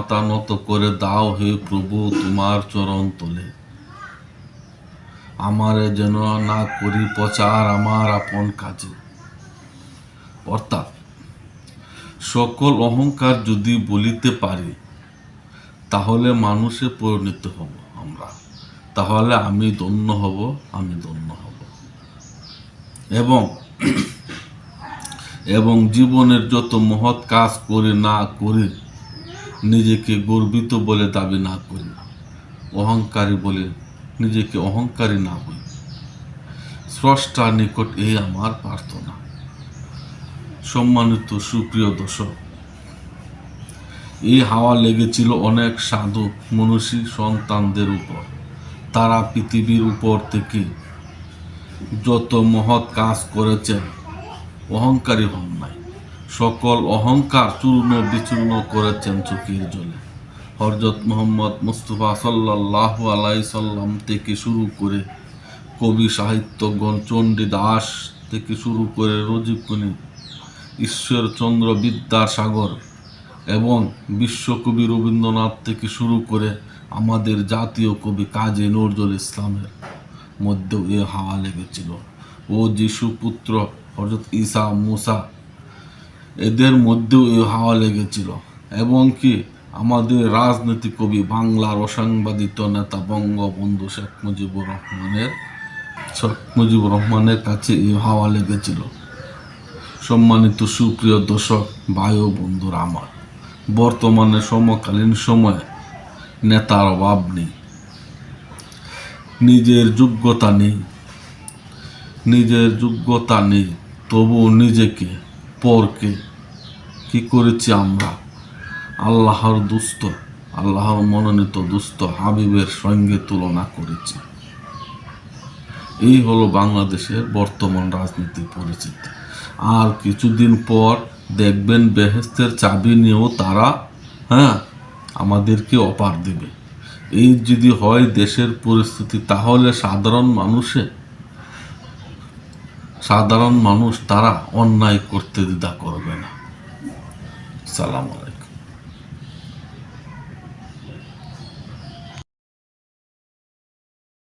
মাথা নত করে দাও হে প্রভু তোমার চরণ তলে। আমারে যেন না করি প্রচার আমার আপন কাজে। অর্থাৎ সকল অহংকার যদি বলিতে পারি তাহলে মানুষে পরিণত হব আমরা, তাহলে আমি ধন্য হব, আমি ধন্য হব। এবং জীবনের যত মহৎ কাজ করি না করি নিজেকে গর্বিত বলে দাবি না করি, অহংকারী বলে নিজেকে অহংকারী না হই। স্রষ্টার নিকট এই আমার প্রার্থনা। সম্মানিত সুপ্রিয় দর্শক, এই হাওয়া লেগেছিল অনেক সাধু মনীষী সন্তানদের উপর। তারা পৃথিবীর উপর থেকে যত মহৎ কাজ করেছেন অহংকারী হন নাই, সকল অহংকার চূর্ণ বিচূর্ণ করেছেন চোখের জলে। হযরত মুহাম্মদ মুস্তাফা সাল্লাল্লাহু আলাইহি সাল্লাম থেকে শুরু করে কবি সাহিত্যগণ চণ্ডীদাস থেকে শুরু করে রজিকনি, ঈশ্বরচন্দ্র বিদ্যাসাগর এবং বিশ্বকবি রবীন্দ্রনাথ থেকে শুরু করে আমাদের জাতীয় কবি কাজী নজরুল ইসলামের মধ্যেও এ হাওয়া লেগেছিল। ও যিশু পুত্র হযরত ঈসা মুসা, এদের মধ্যেও এ হাওয়া লেগেছিল। এবং কি আমাদের রাজনীতি কবি, বাংলার অসাংবাদিত নেতা বঙ্গবন্ধু শেখ মুজিবুর রহমানের কাছে এ হাওয়া লেগেছিল। সম্মানিত সুপ্রিয় দর্শক, ভাই ও বন্ধুরা আমার, বর্তমানে সমকালীন সময়ে নেতার অভাব নেই, নিজের যোগ্যতা নেই, তবু নিজেকে পরকে কি করেছি আমরা আল্লাহর দুস্থ, আল্লাহর মনোনীত দুস্থ হাবিবের সঙ্গে তুলনা করেছি। এই হলো বাংলাদেশের বর্তমান রাজনীতির পরিস্থিতি। আর কিছুদিন পর দেখবেন বেহেশতের চাবি নিয়েও তারা আমাদেরকে অফার দেবে। এই যদি হয় দেশের পরিস্থিতি, তাহলে সাধারণ মানুষ তারা অন্যায় করতে দ্বিধা করবে না। সালাম আলাইকুম।